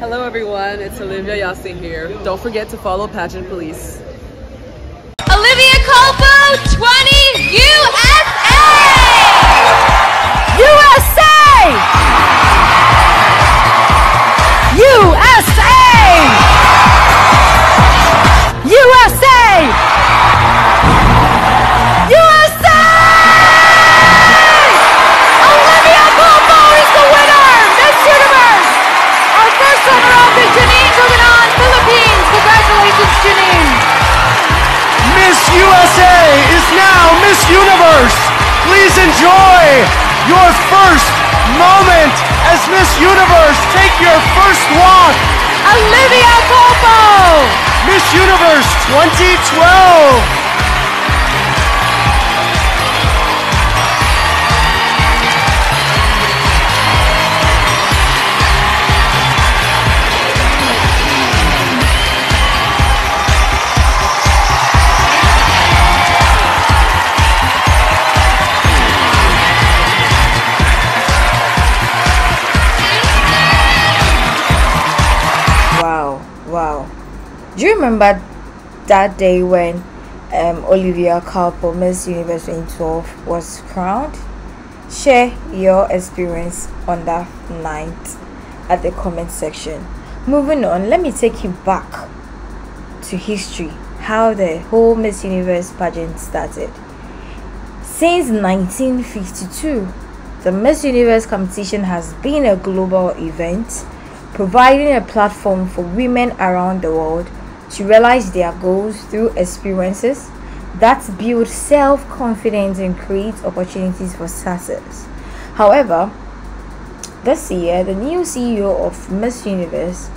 Hello everyone, it's Olivia here. Don't forget to follow Pageant Police. Olivia Culpo 20 USA! USA! USA! USA! Olivia Culpo is the winner! Miss Universe! Our first runner-up is Janine Guggenheim, Philippines. Congratulations, Janine! Miss USA is now Miss Universe. Please enjoy your first moment as Miss Universe. Take your first walk. Olivia Culpo! Miss Universe 2012. Wow. Do you remember that day when Olivia Culpo, Miss Universe 2012, was crowned? Share your experience on that night at the comment section. Moving on, let me take you back to history, how the whole Miss Universe pageant started. Since 1952, the Miss Universe competition has been a global event, providing a platform for women around the world to realize their goals through experiences that build self-confidence and create opportunities for success. However, this year, the new CEO of Miss Universe,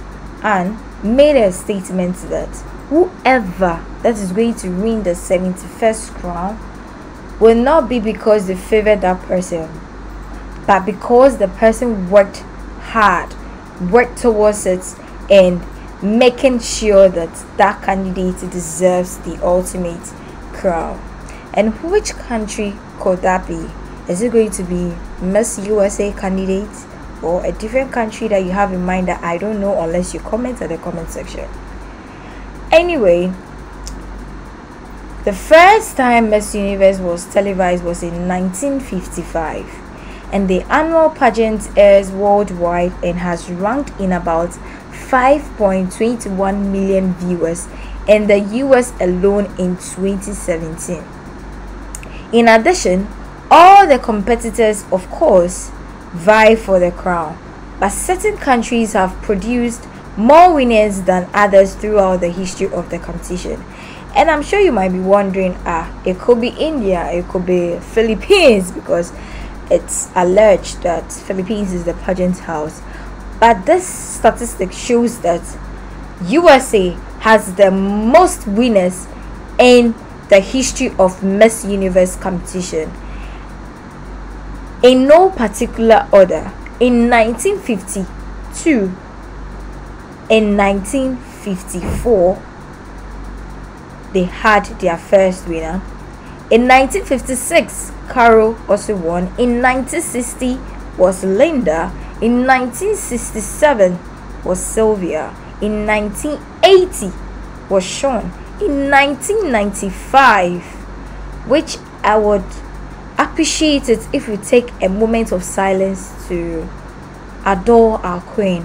Anne, made a statement that whoever that is going to win the 71st crown will not be because they favored that person, but because the person worked hard, work towards it, and making sure that that candidate deserves the ultimate crown. And which country could that be? Is it going to be Miss USA candidate or a different country that you have in mind that I don't know, unless you comment at the comment section? Anyway, the first time Miss Universe was televised was in 1955. And the annual pageant airs worldwide and has ranked in about 5.21 million viewers in the US alone in 2017. In addition, all the competitors, of course, vie for the crown, but certain countries have produced more winners than others throughout the history of the competition. And I'm sure you might be wondering, it could be India, it could be Philippines, because it's alleged that Philippines is the pageant house. But this statistic shows that USA has the most winners in the history of Miss Universe competition. In no particular order, in 1952, in 1954, they had their first winner. In 1956, Carol also won. In 1960 was Linda. In 1967 was Sylvia. In 1980 was Shawn. In 1995, which I would appreciate it if we take a moment of silence to adore our queen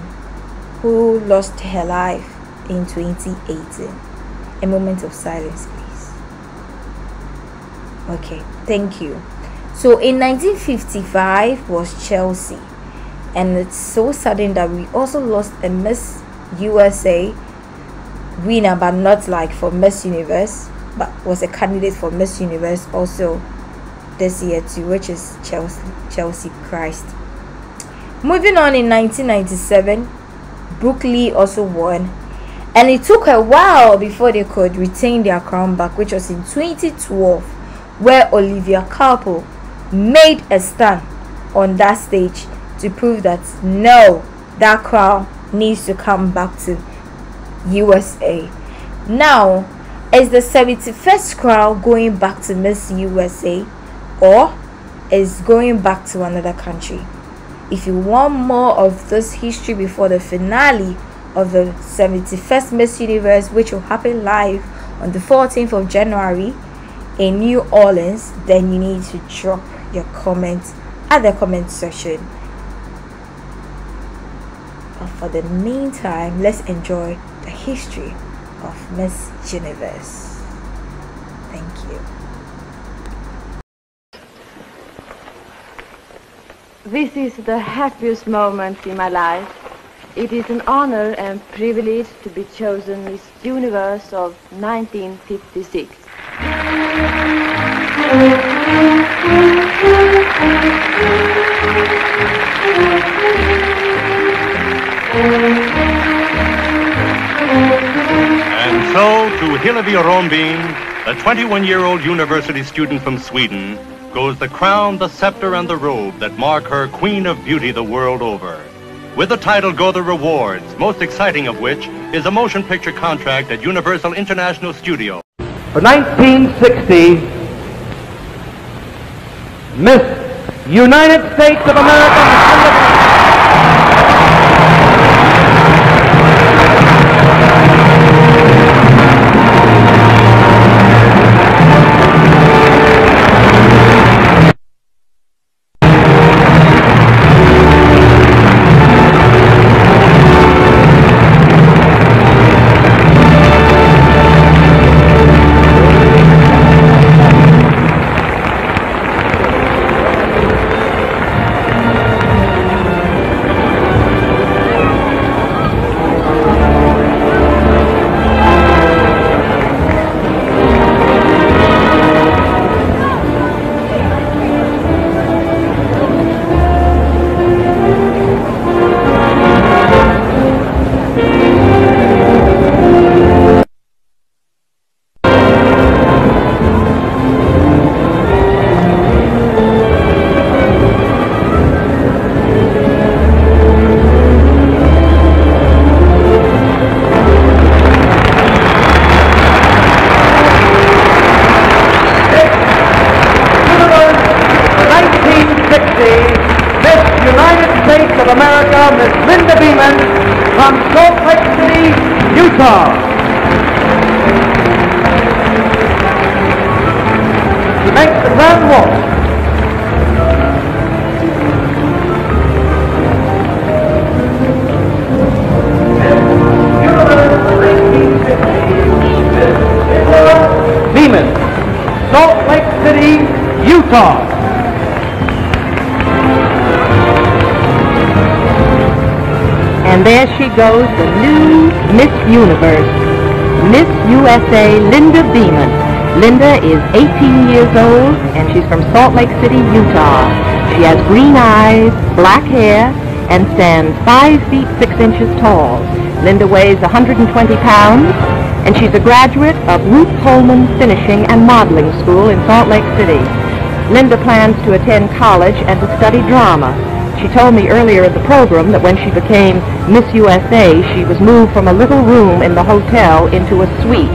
who lost her life in 2018. A moment of silence, please. Okay, thank you. So in 1955 was Chelsi, and it's so sudden that we also lost a Miss USA winner, but not like for Miss Universe, but was a candidate for Miss Universe also this year too, which is Chelsi Christ. Moving on, in 1997, Brook Lee also won, and it took a while before they could retain their crown back, which was in 2012, where Olivia Culpo made a stand on that stage to prove that no, that crown needs to come back to USA. Now, is the 71st crown going back to Miss USA, or is going back to another country? If you want more of this history before the finale of the 71st Miss Universe, which will happen live on the 14th of January in New Orleans, then you need to drop your comments at the comment section. But for the meantime, let's enjoy the history of Miss Universe. Thank you. This is the happiest moment in my life. It is an honor and privilege to be chosen Miss Universe of 1956. And so, to Hillevi Rombin, the 21-year-old university student from Sweden, goes the crown, the scepter, and the robe that mark her Queen of Beauty the world over. With the title go the rewards, most exciting of which is a motion picture contract at Universal International Studio. For 1960, Miss United States of America. Bement from Salt Lake City, Utah. He makes the grand walk. Bement, Salt Lake City, Utah. And there she goes, the new Miss Universe, Miss USA Linda Bement. Linda is 18 years old, and she's from Salt Lake City, Utah. She has green eyes, black hair, and stands 5 feet 6 inches tall. Linda weighs 120 pounds, and she's a graduate of Ruth Coleman Finishing and Modeling School in Salt Lake City. Linda plans to attend college and to study drama. She told me earlier in the program that when she became Miss USA, she was moved from a little room in the hotel into a suite.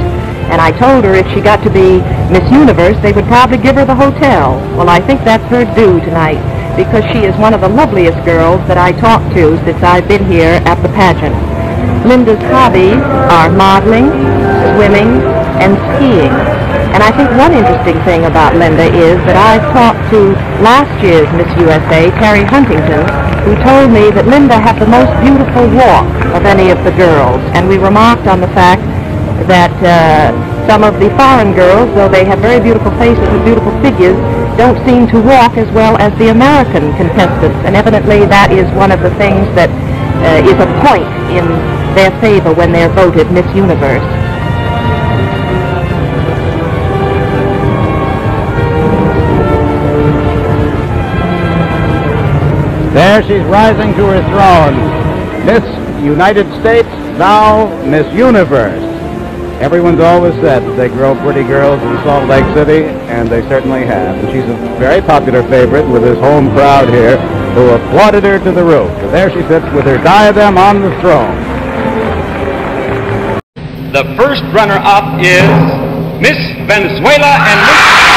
And I told her if she got to be Miss Universe, they would probably give her the hotel. Well, I think that's her due tonight, because she is one of the loveliest girls that I talked to since I've been here at the pageant. Linda's hobbies are modeling, swimming, and skiing. And I think one interesting thing about Linda is that I've talked to last year's Miss USA, Terry Huntington, who told me that Linda had the most beautiful walk of any of the girls. And we remarked on the fact that some of the foreign girls, though they have very beautiful faces and beautiful figures, don't seem to walk as well as the American contestants. And evidently that is one of the things that is a point in their favor when they're voted Miss Universe. There she's rising to her throne. Miss United States, now Miss Universe. Everyone's always said that they grow pretty girls in Salt Lake City, and they certainly have. And she's a very popular favorite with this home crowd here who applauded her to the roof. So there she sits with her diadem on the throne. The first runner-up is Miss Venezuela and Miss...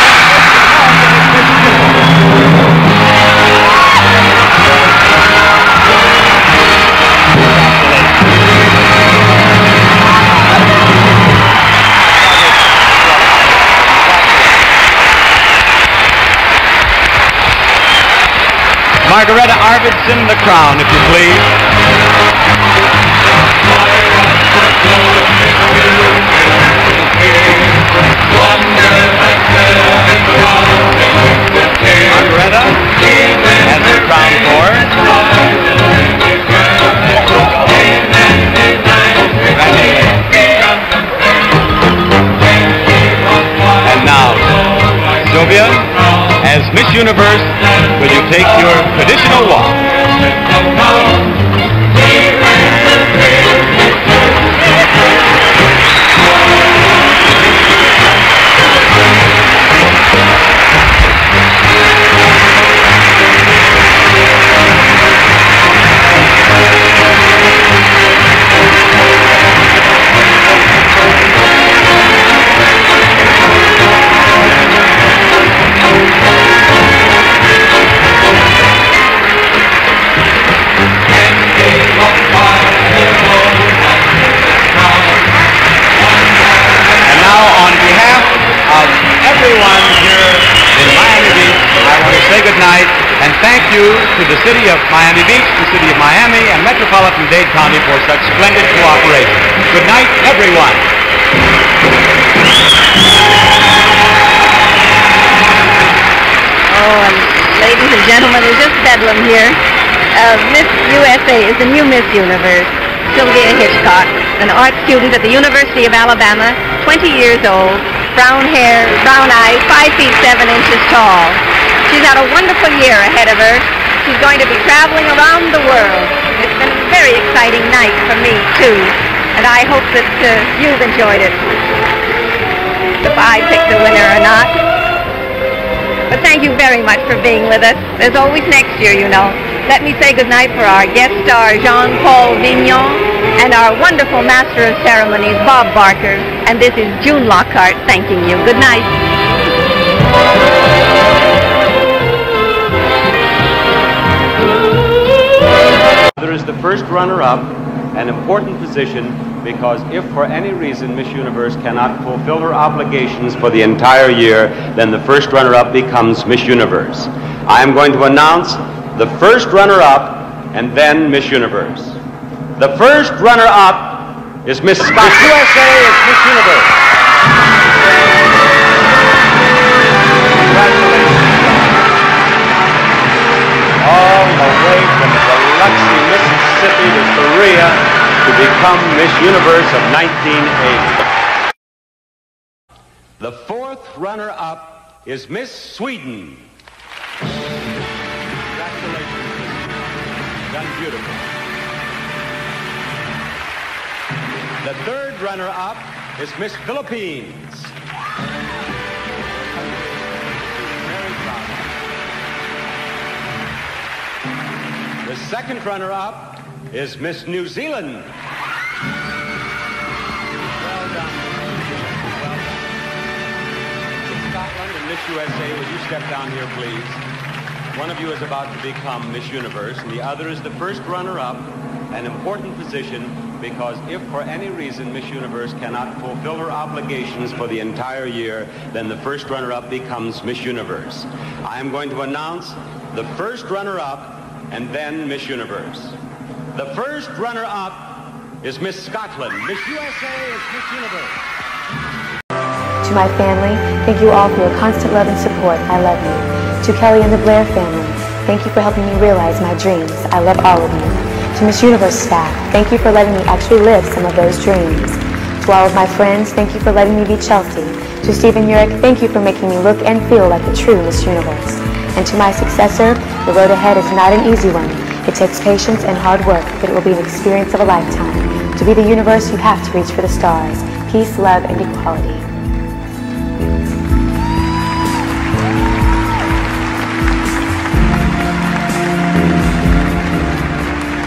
Margareta Arvidsson, the crown, if you please. Margareta has the crown for her. And now, Sylvia, as Miss Universe, will you take your traditional walk? Everyone here in Miami Beach, I want to say good night and thank you to the city of Miami Beach, the city of Miami, and Metropolitan Dade County for such splendid cooperation. Good night, everyone. Oh, and ladies and gentlemen, it's just bedlam here. Miss USA is the new Miss Universe, Sylvia Hitchcock, an art student at the University of Alabama, 20 years old. Brown hair, brown eyes, 5 feet 7 inches tall. She's got a wonderful year ahead of her. She's going to be traveling around the world. It's been a very exciting night for me, too. And I hope that you've enjoyed it. If I picked the winner or not. But thank you very much for being with us. There's always next year, you know. Let me say goodnight for our guest star, Jean-Paul Vignon, and our wonderful Master of Ceremonies, Bob Barker. And this is June Lockhart thanking you. Good night. There is the first runner-up, an important position, because if for any reason Miss Universe cannot fulfill her obligations for the entire year, then the first runner-up becomes Miss Universe. I am going to announce the first runner-up and then Miss Universe. The first runner-up is Miss Scott. Miss USA is Miss Universe. Congratulations. All the way from Biloxi, Mississippi to Korea to become Miss Universe of 1980. The fourth runner-up is Miss Sweden. Congratulations, Miss Sweden. Done beautiful. The third runner-up is Miss Philippines. Very proud. The second runner-up is Miss New Zealand. Well done. Well done. Miss Scotland and Miss USA, will you step down here, please? One of you is about to become Miss Universe, and the other is the first runner-up, an important position, because if for any reason Miss Universe cannot fulfill her obligations for the entire year, then the first runner-up becomes Miss Universe. I am going to announce the first runner-up and then Miss Universe. The first runner-up is Miss Scotland. Miss USA is Miss Universe. To my family, thank you all for your constant love and support. I love you. To Kelly and the Blair family, thank you for helping me realize my dreams. I love all of you. To Miss Universe staff, thank you for letting me actually live some of those dreams. To all of my friends, thank you for letting me be Chelsi. To Stephen Urich, thank you for making me look and feel like a true Miss Universe. And to my successor, the road ahead is not an easy one. It takes patience and hard work, but it will be an experience of a lifetime. To be the universe, you have to reach for the stars. Peace, love, and equality.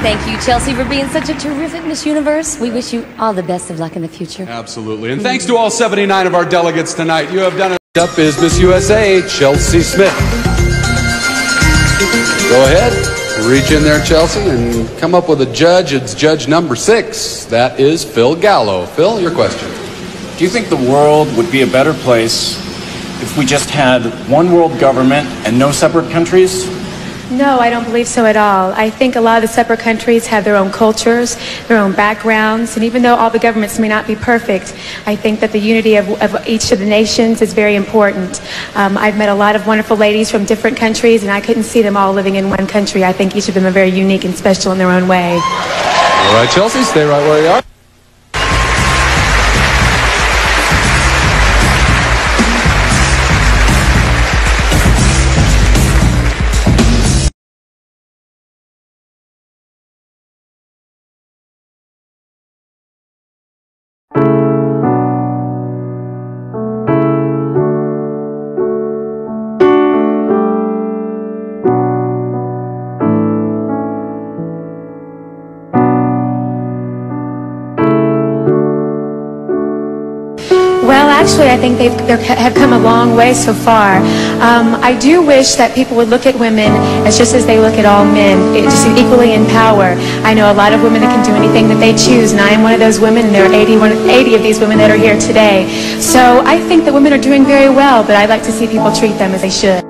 Thank you, Chelsi, for being such a terrific Miss Universe. We wish you all the best of luck in the future. Absolutely. And thanks to all 79 of our delegates tonight. You have done it. Up is Miss USA, Chelsi Smith. Go ahead, reach in there, Chelsi, and come up with a judge. It's judge number 6. That is Phil Gallo. Phil, your question. Do you think the world would be a better place if we just had one world government and no separate countries? No, I don't believe so at all. I think a lot of the separate countries have their own cultures, their own backgrounds, and even though all the governments may not be perfect, I think that the unity of each of the nations is very important. I've met a lot of wonderful ladies from different countries, and I couldn't see them all living in one country. I think each of them are very unique and special in their own way. All right, Chelsi, stay right where you are. Actually, I think they have come a long way so far. I do wish that people would look at women as just as they look at all men, just equally in power. I know a lot of women that can do anything that they choose, and I am one of those women, and there are 80 of these women that are here today. So I think that women are doing very well, but I'd like to see people treat them as they should.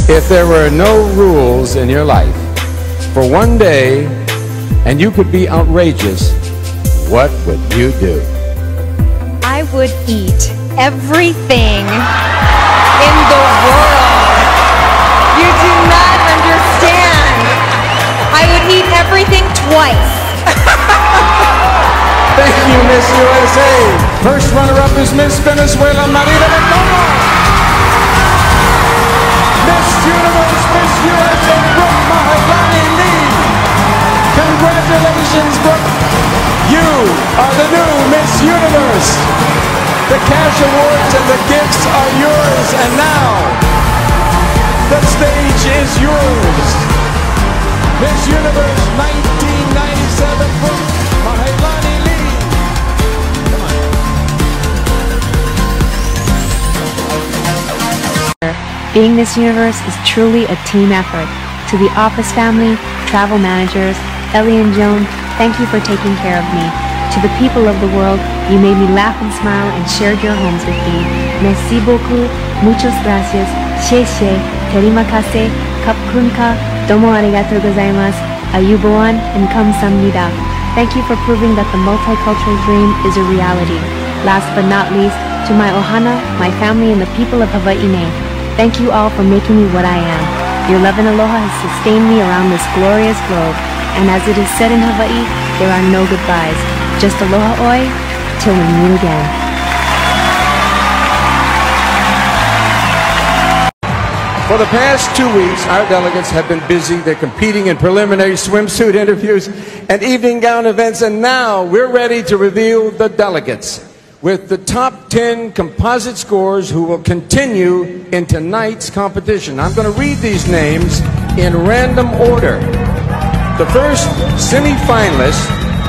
If there were no rules in your life for one day and you could be outrageous, what would you do? I would eat everything in the world. You do not understand. I would eat everything twice. Thank you, Miss USA. First runner-up is Miss Venezuela, Miriam Stevenson. Miss Universe, Miss USA, Brook Lee. Congratulations, Brook. You are the new Miss Universe. The cash awards and the gifts are yours, and now the stage is yours. Miss Universe 1997, Brook Lee. Being Miss Universe is truly a team effort. To the office family, travel managers, Ellie and Joan, thank you for taking care of me. To the people of the world, you made me laugh and smile and shared your homes with me. Merci beaucoup, muchas gracias, sheshe, terimakase, kapkunka, domo arigatou gozaimasu, ayuboan, and kamsamnida. Thank you for proving that the multicultural dream is a reality. Last but not least, to my ohana, my family, and the people of Hawaii. Thank you all for making me what I am. Your love and aloha has sustained me around this glorious globe. And as it is said in Hawaii, there are no goodbyes. Just aloha oi, till we meet again. For the past 2 weeks, our delegates have been busy. They're competing in preliminary swimsuit interviews and evening gown events. And now we're ready to reveal the delegates with the top 10 composite scores who will continue in tonight's competition. I'm going to read these names in random order. The first semi-finalist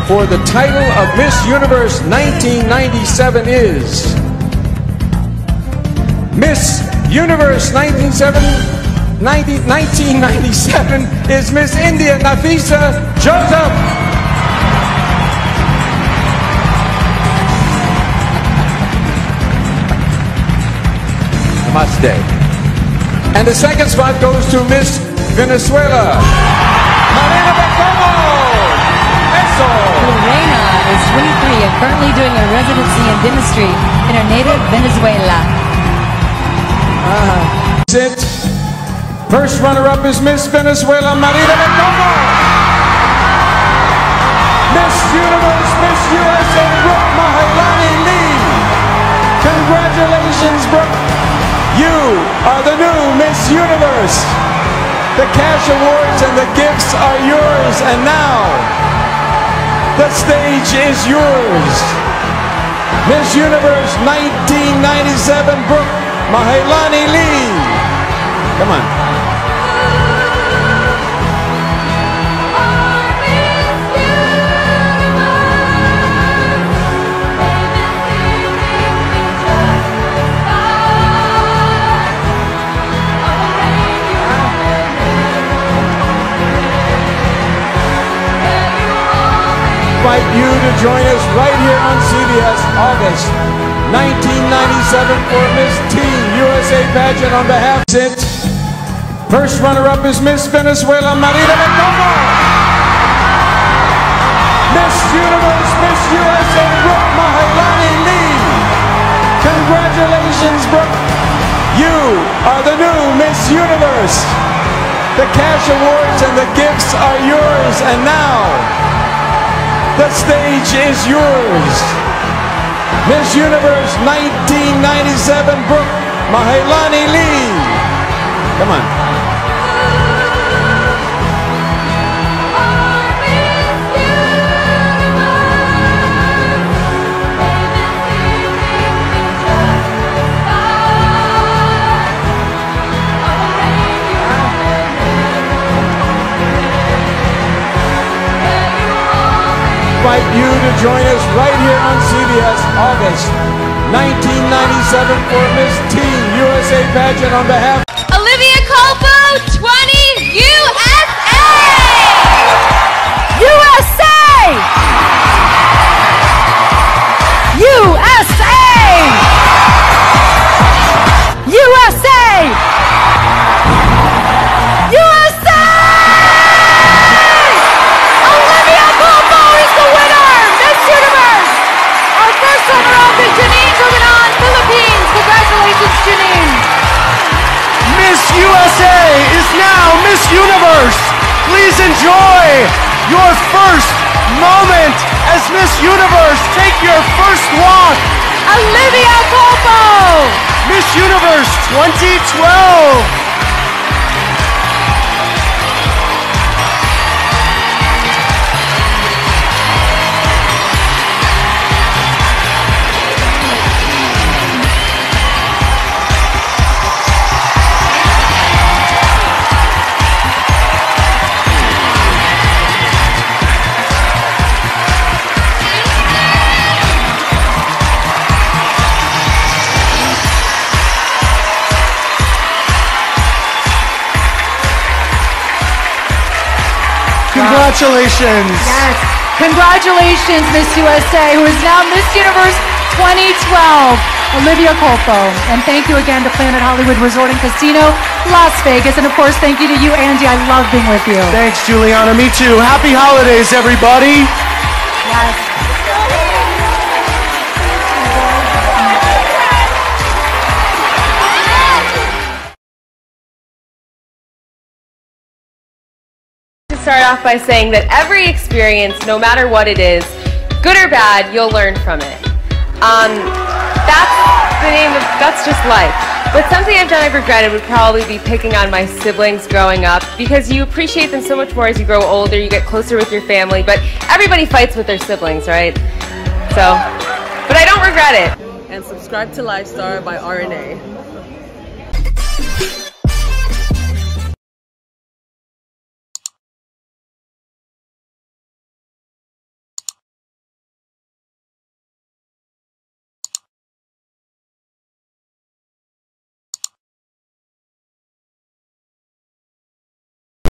for the title of Miss Universe 1997 is Miss Universe 1997 is Miss India Nafisa Joseph. Namaste. And the second spot goes to Miss Venezuela. Marina Becomo. Eso. Lorena is 23 and currently doing a residency in dentistry in her native Venezuela. First runner-up is Miss Venezuela, Maria de Como. Miss Universe, Miss USA, Brook Lee. Congratulations, Brook. You are the new Miss Universe. The cash awards and the gifts are yours, and now the stage is yours. Miss Universe 1997, Brook Lee. Come on. Invite you to join us right here on CBS, August 1997 for Miss Teen USA pageant on behalf of it. First runner-up is Miss Venezuela, Maria de Como. Miss Universe, Miss USA, Brook Lee. Congratulations, Brook. You are the new Miss Universe. The cash awards and the gifts are yours, and now the stage is yours. Miss Universe 1997, Brook Lee. Come on. Invite you to join us right here on CBS, August 1997 for Miss Teen USA pageant on behalf of Olivia Culpo, 20 USA! USA! USA! USA! USA! Olivia Culpo is the winner! Miss Universe! Our first runner-up is Janine Guggenheim, Philippines. Congratulations, Janine! Miss USA is now Miss Universe. Please enjoy your first moment as Miss Universe. Take your first walk. Olivia Culpo! Miss Universe 2012. Congratulations. Yes. Congratulations, Miss USA, who is now Miss Universe 2012, Olivia Culpo. And thank you again to Planet Hollywood Resort and Casino, Las Vegas. And of course, thank you to you, Angie. I love being with you. Thanks, Juliana. Me too. Happy holidays, everybody. Yes. Start off by saying that every experience, no matter what it is, good or bad, you'll learn from it. That's just life. But something I've done I've regretted would probably be picking on my siblings growing up, because you appreciate them so much more as you grow older, you get closer with your family, but everybody fights with their siblings, right? So, but I don't regret it. And subscribe to Lifestar by RNA.